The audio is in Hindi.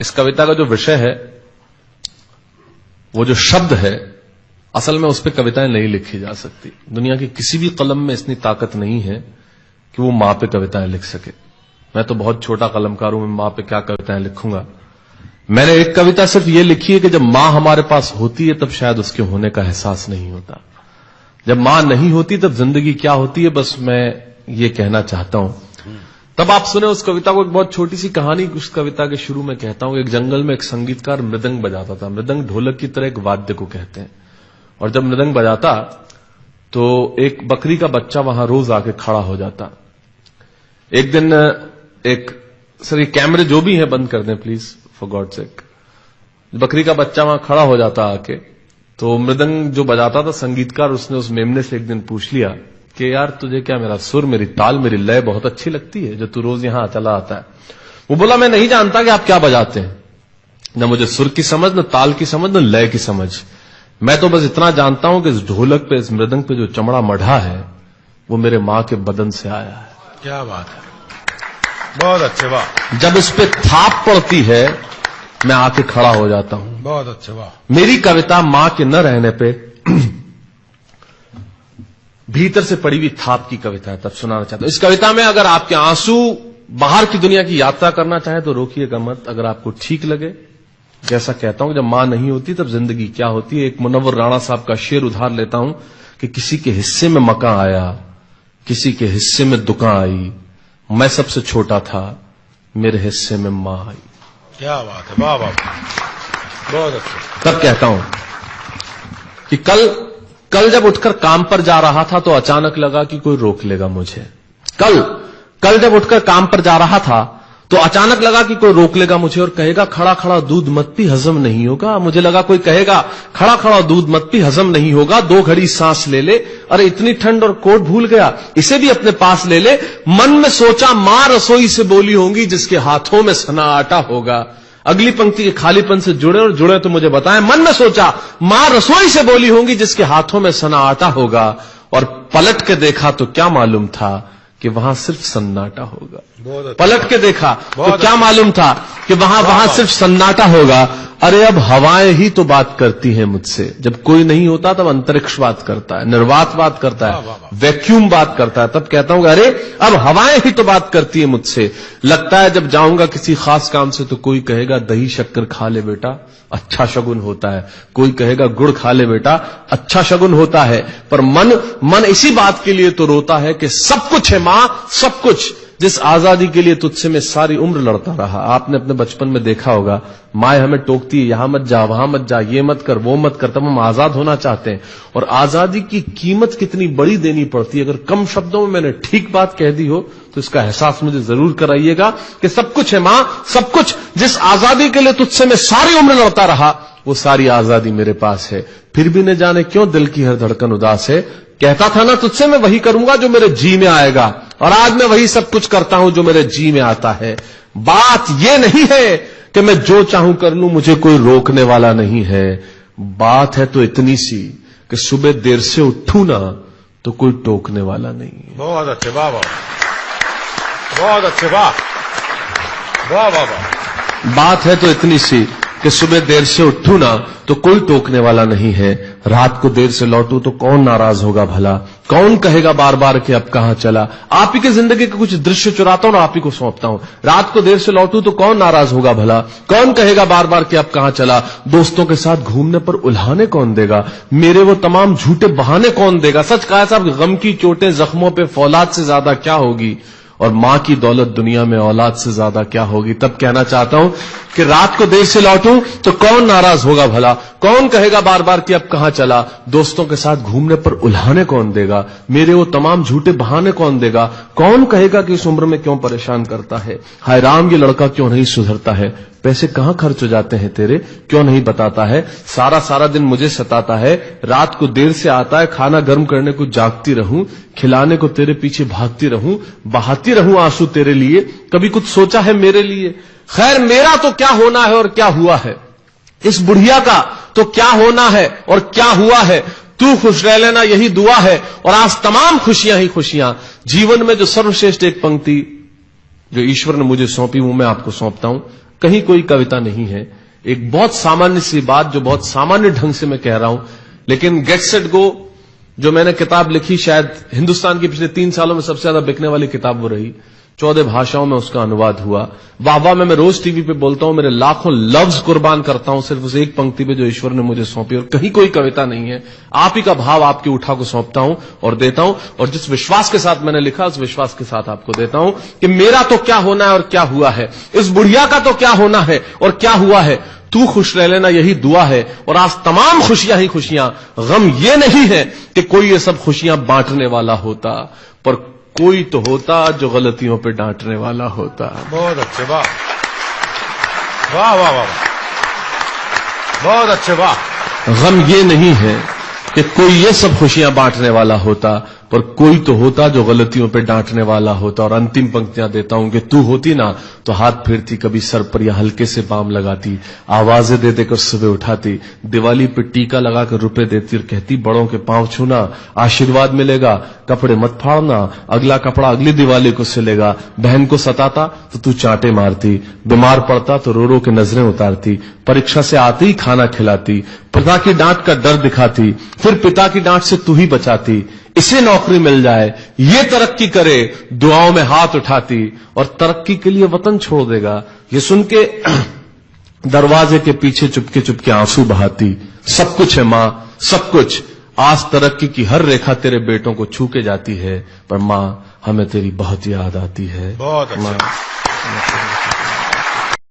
इस कविता का जो विषय है, वो जो शब्द है, असल में उस पर कविताएं नहीं लिखी जा सकती। दुनिया की किसी भी कलम में इतनी ताकत नहीं है कि वो मां पे कविताएं लिख सके। मैं तो बहुत छोटा कलमकार हूं, मैं मां पे क्या कविताएं लिखूंगा। मैंने एक कविता सिर्फ ये लिखी है कि जब मां हमारे पास होती है तब शायद उसके होने का एहसास नहीं होता। जब मां नहीं होती तब जिंदगी क्या होती है, बस मैं ये कहना चाहता हूं। तब आप सुने उस कविता को। एक बहुत छोटी सी कहानी उस कविता के शुरू में कहता हूं। एक जंगल में एक संगीतकार मृदंग बजाता था। मृदंग ढोलक की तरह एक वाद्य को कहते हैं। और जब मृदंग बजाता तो एक बकरी का बच्चा वहां रोज आके खड़ा हो जाता। एक दिन सर ये कैमरे जो भी हैं बंद कर दें प्लीज, फॉर गॉड सेक। बकरी का बच्चा वहां खड़ा हो जाता आके, तो मृदंग जो बजाता था संगीतकार, उसने उस मेमने से एक दिन पूछ लिया कि यार तुझे क्या मेरा सुर, मेरी ताल, मेरी लय बहुत अच्छी लगती है जो तू रोज यहां चला आता है। वो बोला मैं नहीं जानता कि आप क्या बजाते हैं, न मुझे सुर की समझ, न ताल की समझ, न लय की समझ। मैं तो बस इतना जानता हूं कि इस ढोलक पे, इस मृदंग पे जो चमड़ा मढ़ा है वो मेरे मां के बदन से आया है। क्या बात है, बहुत अच्छे, वाह। जब इस पे थाप पड़ती है मैं आके खड़ा हो जाता हूं। बहुत अच्छे, वाह। मेरी कविता मां के न रहने पे भीतर से पड़ी हुई थाप की कविता है, तब सुनाना चाहता हूं। इस कविता में अगर आपके आंसू बाहर की दुनिया की यात्रा करना चाहे तो रोकिएगा मत। अगर आपको ठीक लगे, जैसा कहता हूं जब मां नहीं होती तब जिंदगी क्या होती है। एक मुनव्वर राणा साहब का शेर उधार लेता हूं कि किसी के हिस्से में मकान आया, किसी के हिस्से में दुकान आई, मैं सबसे छोटा था, मेरे हिस्से में मां आई। क्या बात है, वाह वाह, बहुत अच्छा। तब कहता हूं कि कल जब उठकर काम पर जा रहा था तो अचानक लगा कि कोई रोक लेगा मुझे। कल जब उठकर काम पर जा रहा था तो अचानक लगा कि कोई रोक लेगा मुझे और कहेगा खड़ा खड़ा दूध मत पी, हजम नहीं होगा। मुझे लगा कोई कहेगा खड़ा खड़ा दूध मत पी, हजम नहीं होगा, 2 घड़ी सांस ले ले। अरे इतनी ठंड और कोट भूल गया, इसे भी अपने पास ले ले। मन में सोचा मां रसोई से बोली होंगी जिसके हाथों में सना आटा होगा। अगली पंक्ति के खालीपन से जुड़े तो मुझे बताएं। मन में सोचा मां रसोई से बोली होंगी जिसके हाथों में सना आटा होगा, और पलट के देखा तो क्या मालूम था कि वहां सिर्फ सन्नाटा होगा। पलट के देखा तो क्या मालूम था कि वहां सिर्फ सन्नाटा होगा। अरे अब हवाएं ही तो बात करती हैं मुझसे। जब कोई नहीं होता तब अंतरिक्ष बात करता है, निर्वात बात करता है, वैक्यूम बात करता है। तब कहता हूं अरे अब हवाएं ही तो बात करती है मुझसे। लगता है जब जाऊंगा किसी खास काम से तो कोई कहेगा दही शक्कर खा ले बेटा, अच्छा शगुन होता है। कोई कहेगा गुड़ खा ले बेटा, अच्छा शगुन होता है। पर मन इसी बात के लिए तो रोता है कि सब कुछ है मां, सब कुछ। जिस आजादी के लिए तुझसे मैं सारी उम्र लड़ता रहा। आपने अपने बचपन में देखा होगा, माए हमें टोकती है, यहां मत जा, वहां मत जा, ये मत कर, वो मत कर। तब हम आजाद होना चाहते हैं। और आजादी की कीमत कितनी बड़ी देनी पड़ती है। अगर कम शब्दों में मैंने ठीक बात कह दी हो तो इसका एहसास मुझे जरूर कराइएगा कि सब कुछ है मां, सब कुछ। जिस आजादी के लिए तुझसे मैं सारी उम्र लड़ता रहा, वो सारी आजादी मेरे पास है। फिर भी न जाने क्यों दिल की हर धड़कन उदास है। कहता था ना तुझसे मैं वही करूंगा जो मेरे जी में आएगा, और आज मैं वही सब कुछ करता हूं जो मेरे जी में आता है। बात यह नहीं है कि मैं जो चाहूं कर लूं, मुझे कोई रोकने वाला नहीं है। बात है तो इतनी सी कि सुबह देर से उठूं ना तो कोई टोकने वाला नहीं है। बहुत अच्छे, वाह वाह, बहुत अच्छे, वाह वाह वाह वाह। बात है तो इतनी सी कि सुबह देर से उठूं ना तो कोई टोकने वाला नहीं है। रात को देर से लौटूं तो कौन नाराज होगा भला, कौन कहेगा बार बार कि अब कहां चला। आप ही के जिंदगी के कुछ दृश्य चुराता हूं और आप ही को सौंपता हूं। रात को देर से लौटूं तो कौन नाराज होगा भला, कौन कहेगा बार बार कि अब कहां चला। दोस्तों के साथ घूमने पर उल्हाने कौन देगा, मेरे वो तमाम झूठे बहाने कौन देगा। सच कहा साहब, गम की चोटें जख्मों पे फौलाद से ज्यादा क्या होगी, और मां की दौलत दुनिया में औलाद से ज्यादा क्या होगी। तब कहना चाहता हूं कि रात को देर से लौटूं तो कौन नाराज होगा भला, कौन कहेगा बार बार कि अब कहां चला। दोस्तों के साथ घूमने पर उल्हाने कौन देगा, मेरे वो तमाम झूठे बहाने कौन देगा। कौन कहेगा कि इस उम्र में क्यों परेशान करता है। हाय राम, ये लड़का क्यों नहीं सुधरता है। पैसे कहां खर्च हो जाते हैं तेरे, क्यों नहीं बताता है। सारा दिन मुझे सताता है, रात को देर से आता है, खाना गर्म करने को जागती रहूं, खिलाने को तेरे पीछे भागती रहूं, बहाती रहूं आंसू तेरे लिए। कभी कुछ सोचा है मेरे लिए। खैर मेरा तो क्या होना है और क्या हुआ है, इस बुढ़िया का तो क्या होना है और क्या हुआ है। तू खुश रह लेना यही दुआ है, और आज तमाम खुशियां ही खुशियां। जीवन में जो सर्वश्रेष्ठ एक पंक्ति जो ईश्वर ने मुझे सौंपी वो मैं आपको सौंपता हूं। कहीं कोई कविता नहीं है, एक बहुत सामान्य सी बात जो बहुत सामान्य ढंग से मैं कह रहा हूं, लेकिन गेट सेट गो जो मैंने किताब लिखी, शायद हिंदुस्तान की पिछले 3 सालों में सबसे ज्यादा बिकने वाली किताब वो रही। 14 भाषाओं में उसका अनुवाद हुआ। वाह में मैं रोज टीवी पे बोलता हूं, मेरे लाखों लफ्ज कुर्बान करता हूं सिर्फ उस एक पंक्ति पे जो ईश्वर ने मुझे सौंपी, और कहीं कोई कविता नहीं है। आप ही का भाव आपकी उठा को सौंपता हूं और देता हूं, और जिस विश्वास के साथ मैंने लिखा उस विश्वास के साथ आपको देता हूं कि मेरा तो क्या होना है और क्या हुआ है, इस बुढ़िया का तो क्या होना है और क्या हुआ है, तू खुश रह लेना यही दुआ है। और आज तमाम खुशियां ही खुशियां, गम ये नहीं है कि कोई ये सब खुशियां बांटने वाला होता, पर कोई तो होता जो गलतियों पे डांटने वाला होता। बहुत अच्छे, वाह वाह वाह वाह, बहुत अच्छे, वाह। गम ये नहीं है कि कोई ये सब खुशियां बांटने वाला होता, पर कोई तो होता जो गलतियों पे डांटने वाला होता। और अंतिम पंक्तियां देता हूं कि तू होती ना तो हाथ फेरती, कभी सर पर या हल्के से बाम लगाती, आवाजें दे देकर सुबह उठाती, दिवाली पे टीका लगाकर रुपए देती और कहती बड़ों के पांव छूना आशीर्वाद मिलेगा, कपड़े मत फाड़ना अगला कपड़ा अगली दिवाली को सिलेगा। बहन को सताता तो तू चांटे मारती, बीमार पड़ता तो रो रो के नजरें उतारती, परीक्षा से आते ही खाना खिलाती, पिता की डांट का डर दिखाती, फिर पिता की डांट से तू ही बचाती, इसे नौकरी मिल जाए, ये तरक्की करे, दुआओं में हाथ उठाती, और तरक्की के लिए वतन छोड़ देगा, ये सुन के दरवाजे के पीछे चुपके चुपके आंसू बहाती। सब कुछ है मां, सब कुछ, आज तरक्की की हर रेखा तेरे बेटों को छू के जाती है, पर मां हमें तेरी बहुत याद आती है। बहुत अच्छा।